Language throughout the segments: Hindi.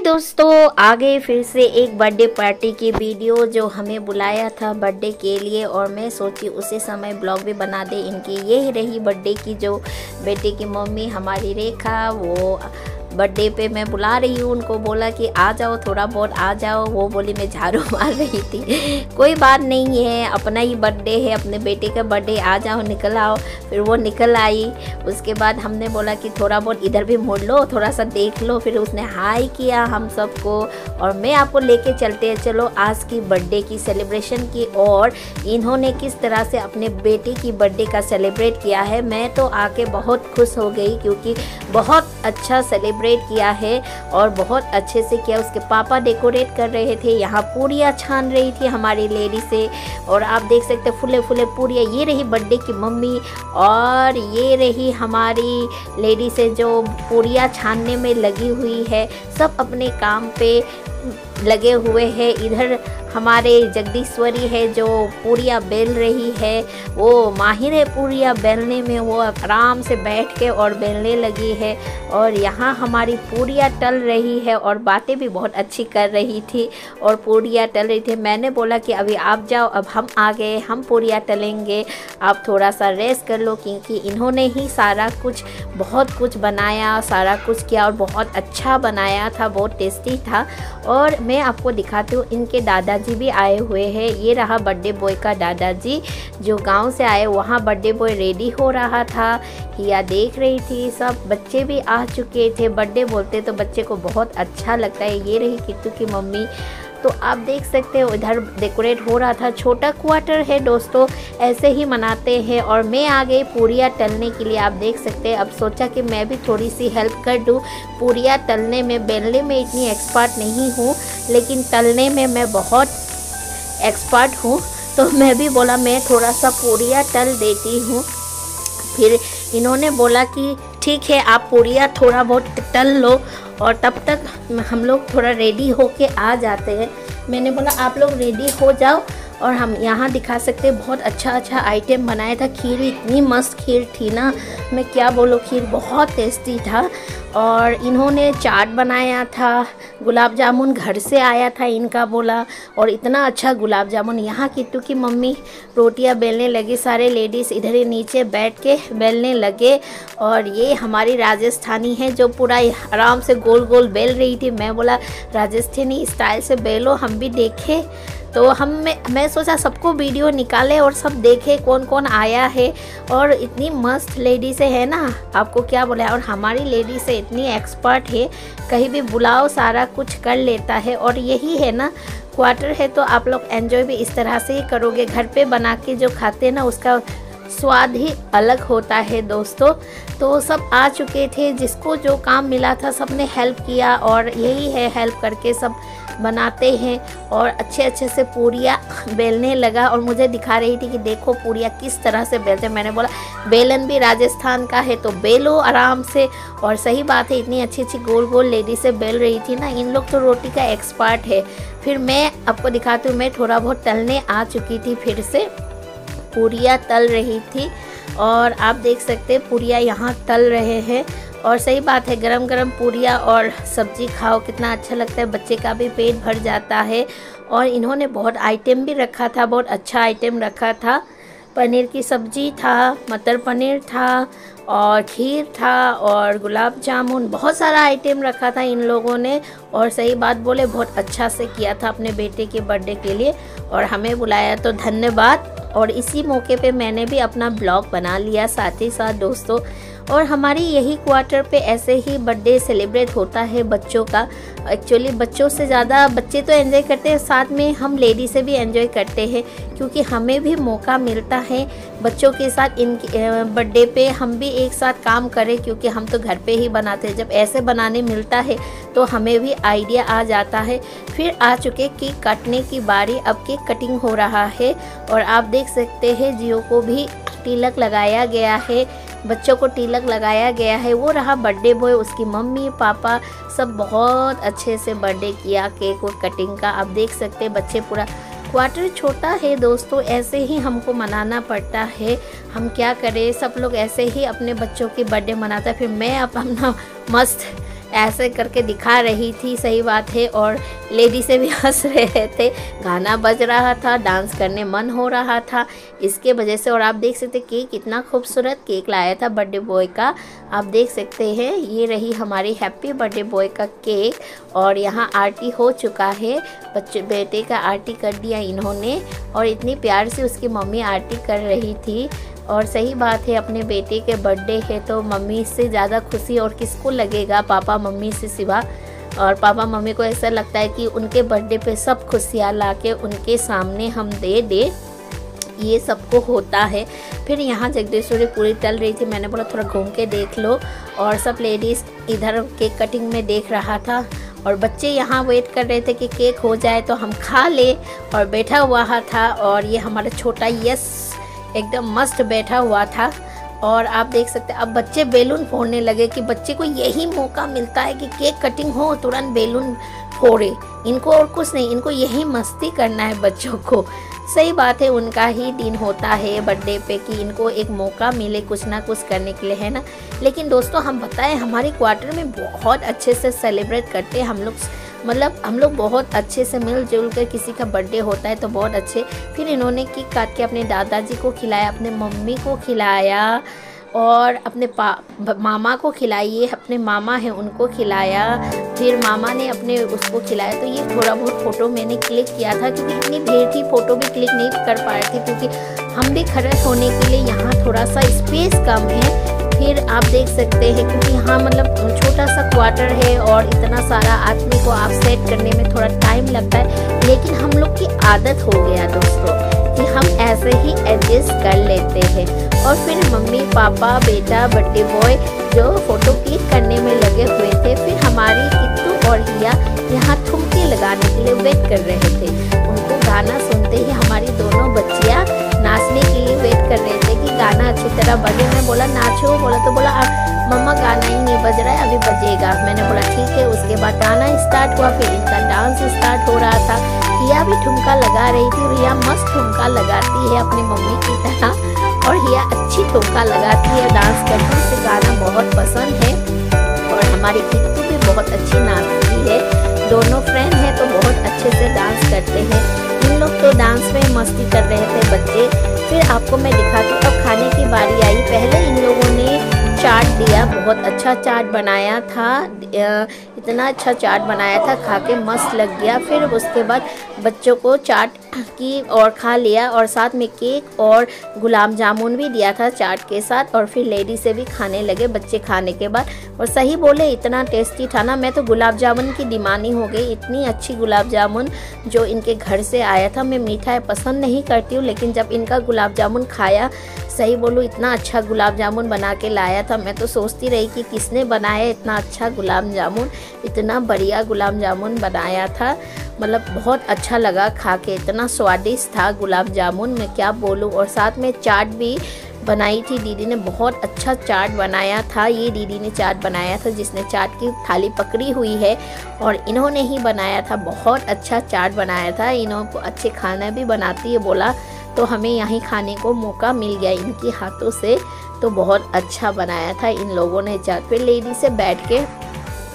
दोस्तों, आ गए फिर से एक बर्थडे पार्टी की वीडियो जो हमें बुलाया था बर्थडे के लिए। और मैं सोची उसी समय ब्लॉग भी बना दे इनकी। ये रही बर्थडे की जो बेटे की मम्मी हमारी रेखा, वो बर्थडे पे मैं बुला रही हूँ उनको। बोला कि आ जाओ, थोड़ा बहुत आ जाओ। वो बोली मैं झाड़ू मार रही थी। कोई बात नहीं है, अपना ही बर्थडे है, अपने बेटे का बर्थडे, आ जाओ, निकल आओ। फिर वो निकल आई। उसके बाद हमने बोला कि थोड़ा बहुत इधर भी मुड़ लो, थोड़ा सा देख लो। फिर उसने हाय किया हम सबको और मैं आपको लेके चलते हैं चलो आज की बर्थडे की सेलिब्रेशन की। और इन्होंने किस तरह से अपने बेटे की बर्थडे का सेलिब्रेट किया है, मैं तो आके बहुत खुश हो गई क्योंकि बहुत अच्छा सेलिब्रेट किया है और बहुत अच्छे से किया। उसके पापा डेकोरेट कर रहे थे, यहाँ पूरियाँ छान रही थी हमारी लेडी से। और आप देख सकते फुले फुले पूरियाँ। ये रही बर्थडे की मम्मी और ये रही हमारी लेडी से जो पूरियाँ छानने में लगी हुई है। सब अपने काम पे लगे हुए हैं। इधर हमारे जगदीश्वरी है जो पूरियाँ बेल रही है, वो माहिर है पूरियाँ बेलने में, वो आराम से बैठ के और बेलने लगी है। और यहाँ हमारी पूरियाँ तल रही है और बातें भी बहुत अच्छी कर रही थी और पूरियाँ तल रही थी। मैंने बोला कि अभी आप जाओ, अब हम आ गए, हम पूरियाँ तलेंगे, आप थोड़ा सा रेस्ट कर लो क्योंकि इन्होंने ही सारा कुछ बहुत कुछ बनाया, सारा कुछ किया और बहुत अच्छा बनाया था, बहुत टेस्टी था। और मैं आपको दिखाती हूँ, इनके दादाजी भी आए हुए हैं। ये रहा बर्थडे बॉय का दादाजी जो गांव से आए। वहाँ बर्थडे बॉय रेडी हो रहा था, हिया देख रही थी। सब बच्चे भी आ चुके थे। बर्थडे बोलते तो बच्चे को बहुत अच्छा लगता है। ये रही किट्टू की मम्मी। तो आप देख सकते हो इधर डेकोरेट हो रहा था। छोटा क्वार्टर है दोस्तों, ऐसे ही मनाते हैं। और मैं आ गई पूरियाँ तलने के लिए। आप देख सकते हैं, अब सोचा कि मैं भी थोड़ी सी हेल्प कर दूँ पूरियाँ तलने में। बेलने में इतनी एक्सपर्ट नहीं हूँ लेकिन तलने में मैं बहुत एक्सपर्ट हूँ। तो मैं भी बोला मैं थोड़ा सा पूरियाँ तल देती हूँ। फिर इन्होंने बोला कि ठीक है आप पूरियाँ थोड़ा बहुत तल लो और तब तक हम लोग थोड़ा रेडी होके आ जाते हैं। मैंने बोला आप लोग रेडी हो जाओ और हम यहाँ दिखा सकते हैं। बहुत अच्छा अच्छा आइटम बनाया था। खीर इतनी मस्त खीर थी ना, मैं क्या बोलूँ, खीर बहुत टेस्टी था। और इन्होंने चाट बनाया था, गुलाब जामुन घर से आया था इनका बोला, और इतना अच्छा गुलाब जामुन। यहाँ किट्टू की मम्मी रोटियां बेलने लगी, सारे लेडीज़ इधर ही नीचे बैठ के बेलने लगे। और ये हमारी राजस्थानी है जो पूरा आराम से गोल गोल बेल रही थी। मैं बोला राजस्थानी स्टाइल से बेलो, हम भी देखें। तो मैं सोचा सबको वीडियो निकाले और सब देखे कौन कौन आया है। और इतनी मस्त लेडी से है ना, आपको क्या बोला। और हमारी लेडी से इतनी एक्सपर्ट है, कहीं भी बुलाओ सारा कुछ कर लेता है। और यही है ना क्वार्टर है, तो आप लोग एंजॉय भी इस तरह से ही करोगे। घर पे बना के जो खाते हैं ना उसका स्वाद ही अलग होता है दोस्तों। तो सब आ चुके थे, जिसको जो काम मिला था सबने हेल्प किया। और यही है, हेल्प करके सब बनाते हैं और अच्छे अच्छे से पूरियाँ बेलने लगा। और मुझे दिखा रही थी कि देखो पूरियाँ किस तरह से बेलते। मैंने बोला बेलन भी राजस्थान का है तो बेलो आराम से। और सही बात है, इतनी अच्छी अच्छी गोल गोल लेडी से बेल रही थी ना, इन लोग तो रोटी का एक्सपर्ट है। फिर मैं आपको दिखाती हूँ, मैं थोड़ा बहुत तलने आ चुकी थी, फिर से पूरियाँ तल रही थी। और आप देख सकते हैं पूरियाँ यहाँ तल रहे हैं। और सही बात है, गरम गरम पूरियाँ और सब्जी खाओ कितना अच्छा लगता है, बच्चे का भी पेट भर जाता है। और इन्होंने बहुत आइटम भी रखा था, बहुत अच्छा आइटम रखा था। पनीर की सब्जी था, मटर पनीर था और खीर था और गुलाब जामुन, बहुत सारा आइटम रखा था इन लोगों ने। और सही बात बोले, बहुत अच्छा से किया था अपने बेटे के बर्थडे के लिए और हमें बुलाया तो धन्यवाद। और इसी मौके पे मैंने भी अपना ब्लॉग बना लिया साथ ही साथ दोस्तों। और हमारी यही क्वार्टर पे ऐसे ही बर्थडे सेलिब्रेट होता है बच्चों का। एक्चुअली बच्चों से ज़्यादा बच्चे तो एंजॉय करते हैं, साथ में हम लेडी से भी एंजॉय करते हैं क्योंकि हमें भी मौका मिलता है बच्चों के साथ इन बर्थडे पे हम भी एक साथ काम करें, क्योंकि हम तो घर पे ही बनाते हैं। जब ऐसे बनाने मिलता है तो हमें भी आइडिया आ जाता है। फिर आ चुके केक काटने की बारी, अब केक कटिंग हो रहा है। और आप देख सकते हैं जियो को भी तिलक लगाया गया है, बच्चों को तिलक लगाया गया है। वो रहा बर्थडे बॉय, उसकी मम्मी पापा सब बहुत अच्छे से बर्थडे किया केक और कटिंग का। आप देख सकते हैं बच्चे पूरा। क्वार्टर छोटा है दोस्तों, ऐसे ही हमको मनाना पड़ता है। हम क्या करें, सब लोग ऐसे ही अपने बच्चों की बर्थडे मनाता है। फिर मैं अपना मस्त ऐसे करके दिखा रही थी, सही बात है। और लेडी से भी हंस रहे थे, गाना बज रहा था, डांस करने मन हो रहा था इसके वजह से। और आप देख सकते केक कितना खूबसूरत केक लाया था बर्थडे बॉय का, आप देख सकते हैं। ये रही हमारी हैप्पी बर्थडे बॉय का केक। और यहाँ आरती हो चुका है, बेटे का आरती कर दिया इन्होंने। और इतनी प्यार से उसकी मम्मी आरती कर रही थी। और सही बात है, अपने बेटे के बर्थडे है तो मम्मी से ज़्यादा खुशी और किसको लगेगा, पापा मम्मी से सिवा। और पापा मम्मी को ऐसा लगता है कि उनके बर्थडे पे सब खुशियाँ ला के उनके सामने हम दे दे, ये सबको होता है। फिर यहाँ जगदीश्वरी पूरी टल रही थी, मैंने बोला थोड़ा घूम के देख लो। और सब लेडीज़ इधर केक कटिंग में देख रहा था और बच्चे यहाँ वेट कर रहे थे कि केक हो जाए तो हम खा ले। और बैठा हुआ था और ये हमारा छोटा यस एकदम मस्त बैठा हुआ था। और आप देख सकते हैं अब बच्चे बेलून फोड़ने लगे कि बच्चे को यही मौका मिलता है कि केक कटिंग हो तुरंत बेलून फोड़े, इनको और कुछ नहीं, इनको यही मस्ती करना है बच्चों को। सही बात है, उनका ही दिन होता है बर्थडे पे कि इनको एक मौका मिले कुछ ना कुछ करने के लिए, है ना। लेकिन दोस्तों हम बताएं, हमारे क्वार्टर में बहुत अच्छे से सेलिब्रेट करते हैं हम लोग, मतलब हम लोग बहुत अच्छे से मिलजुल कर, किसी का बर्थडे होता है तो बहुत अच्छे। फिर इन्होंने केक काट के अपने दादाजी को खिलाया, अपने मम्मी को खिलाया और अपने मामा को खिलाइए, अपने मामा हैं उनको खिलाया। फिर मामा ने अपने उसको खिलाया। तो ये थोड़ा बहुत फ़ोटो मैंने क्लिक किया था क्योंकि इतनी भीड़ थी, फ़ोटो भी क्लिक नहीं कर पा रहे थे क्योंकि हम भी खड़े होने के लिए यहाँ थोड़ा सा स्पेस कम है। फिर आप देख सकते हैं क्योंकि यहाँ मतलब छोटा सा क्वार्टर है और इतना सारा आदमी को आप सेट करने में थोड़ा टाइम लगता है। लेकिन हम लोग की आदत हो गया दोस्तों कि हम ऐसे ही एडजस्ट कर लेते हैं। और फिर मम्मी पापा बेटा बर्थडे बॉय जो फ़ोटो क्लिक करने में लगे हुए थे। फिर हमारी किट्टू और हिया यहाँ ठुमके लगाने के लिए वेट कर रहे थे। उनको गाना सुनते ही हमारी दोनों बच्चियाँ नाचने के लिए वेट कर रहे थे कि गाना अच्छी तरह बजे। मैं बोला नाचो, बोला तो बोला मम्मा गाना ही नहीं बज रहा है, अभी बजेगा। मैंने बोला ठीक है। उसके बाद गाना स्टार्ट हुआ, फिर इनका डांस स्टार्ट हो रहा था। हिया भी ठुमका लगा रही थी और हिया मस्त ठुमका लगाती है अपनी मम्मी की तरह। और हिया अच्छी ठुमका लगाती है, डांस करती है, उसे गाना बहुत पसंद है। और हमारी किट्टू भी बहुत अच्छी नाचती है, दोनों फ्रेंड हैं तो बहुत अच्छे से डांस करते हैं। इन लोग तो डांस में मस्ती कर रहे थे बच्चे। फिर आपको मैं दिखाती हूँ, अब खाने की बारी आई। पहले इन लोगों ने चाट दिया, बहुत अच्छा चाट बनाया था, इतना अच्छा चाट बनाया था, खा के मस्त लग गया। फिर उसके बाद बच्चों को चाट की और खा लिया और साथ में केक और गुलाब जामुन भी दिया था चाट के साथ। और फिर लेडी से भी खाने लगे बच्चे खाने के बाद। और सही बोले इतना टेस्टी था ना, मैं तो गुलाब जामुन की दीवानी हो गई। इतनी अच्छी गुलाब जामुन जो इनके घर से आया था। मैं मीठा पसंद नहीं करती हूँ, लेकिन जब इनका गुलाब जामुन खाया, सही बोलूँ इतना अच्छा गुलाब जामुन बना के लाया था। मैं तो सोचती रही कि किसने बनाया इतना अच्छा गुलाब जामुन, इतना बढ़िया गुलाब जामुन बनाया था। मतलब बहुत अच्छा लगा खा के, इतना स्वादिष्ट था गुलाब जामुन, मैं क्या बोलूँ। और साथ में चाट भी बनाई थी दीदी ने, बहुत अच्छा चाट बनाया था। ये दीदी ने चाट बनाया था जिसने चाट की थाली पकड़ी हुई है और इन्होंने ही बनाया था। बहुत अच्छा चाट बनाया था, इन्होंने अच्छे खाना भी बनाती है बोला, तो हमें यहीं खाने को मौका मिल गया इनके हाथों से। तो बहुत अच्छा बनाया था इन लोगों ने चाट। फिर लेडी से बैठ के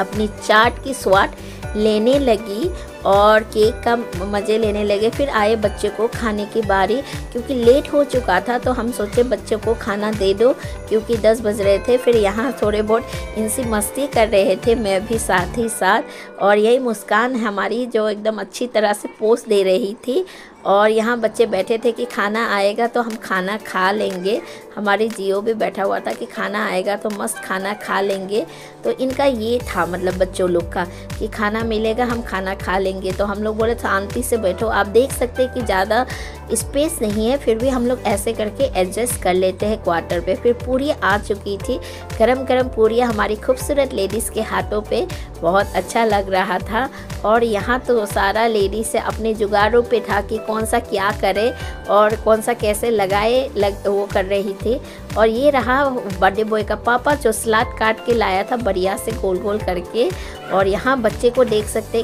अपनी चाट की स्वाद लेने लगी और केक का मज़े लेने लगे। फिर आए बच्चे को खाने की बारी, क्योंकि लेट हो चुका था तो हम सोचे बच्चों को खाना दे दो क्योंकि 10 बज रहे थे। फिर यहाँ थोड़े बहुत इनसे मस्ती कर रहे थे, मैं भी साथ ही साथ। और यही मुस्कान हमारी जो एकदम अच्छी तरह से पोस्ट दे रही थी। और यहाँ बच्चे बैठे थे कि खाना आएगा तो हम खाना खा लेंगे। हमारी जियो भी बैठा हुआ था कि खाना आएगा तो मस्त खाना खा लेंगे। तो इनका ये था मतलब बच्चों लोग का कि खाना मिलेगा हम खाना खा लेंगे। तो हम लोग बोले शांति से बैठो। आप देख सकते हैं कि ज़्यादा स्पेस नहीं है, फिर भी हम लोग ऐसे करके एडजस्ट कर लेते हैं क्वार्टर पे। फिर पूरी आ चुकी थी, गरम गरम पूरियाँ हमारी खूबसूरत लेडीज़ के हाथों पे, बहुत अच्छा लग रहा था। और यहाँ तो सारा लेडीज़ से अपने जुगाड़ों पे था कि कौन सा क्या करे और कौन सा कैसे लगाए वो कर रही थी। और ये रहा बर्थडे बॉय का पापा जो सलाद काट के लाया था बढ़िया से गोल गोल करके। और यहाँ बच्चे को देख सकते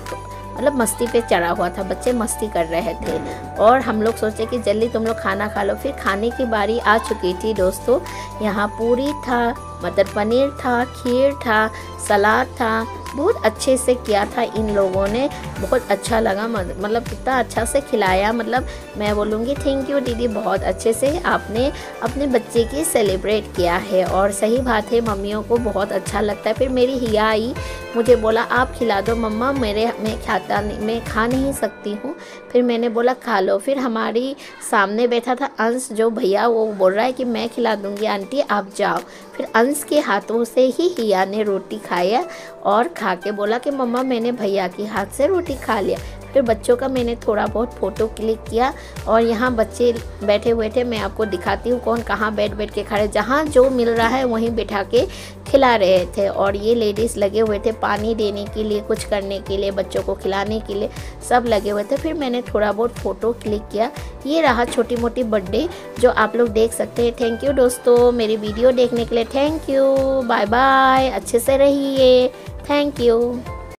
मतलब मस्ती पे चढ़ा हुआ था, बच्चे मस्ती कर रहे थे और हम लोग सोचे कि जल्दी तुम लोग खाना खा लो। फिर खाने की बारी आ चुकी थी दोस्तों। यहाँ पूरी था, मटर पनीर था, खीर था, सलाद था, बहुत अच्छे से किया था इन लोगों ने, बहुत अच्छा लगा। मतलब इतना अच्छा से खिलाया, मतलब मैं बोलूँगी थैंक यू दीदी, बहुत अच्छे से आपने अपने बच्चे की सेलिब्रेट किया है। और सही बात है, मम्मियों को बहुत अच्छा लगता है। फिर मेरी हिया आई, मुझे बोला आप खिला दो मम्मा, मैं खा नहीं सकती हूँ। फिर मैंने बोला खा लो। फिर हमारी सामने बैठा था अंश जो भैया, वो बोल रहा है कि मैं खिला दूँगी आंटी आप जाओ। फिर अंश के हाथों से ही हिया ने रोटी खाया और खा के बोला कि मम्मा मैंने भैया के हाथ से रोटी खा लिया। फिर बच्चों का मैंने थोड़ा बहुत फ़ोटो क्लिक किया और यहाँ बच्चे बैठे हुए थे, मैं आपको दिखाती हूँ कौन कहाँ बैठ के खड़े, जहाँ जो मिल रहा है वहीं बिठा के खिला रहे थे। और ये लेडीज़ लगे हुए थे पानी देने के लिए, कुछ करने के लिए, बच्चों को खिलाने के लिए, सब लगे हुए थे। फिर मैंने थोड़ा बहुत फ़ोटो क्लिक किया। ये रहा छोटी मोटी बर्थडे जो आप लोग देख सकते हैं। थैंक यू दोस्तों मेरी वीडियो देखने के लिए, थैंक यू, बाय बाय, अच्छे से रहिए, थैंक यू।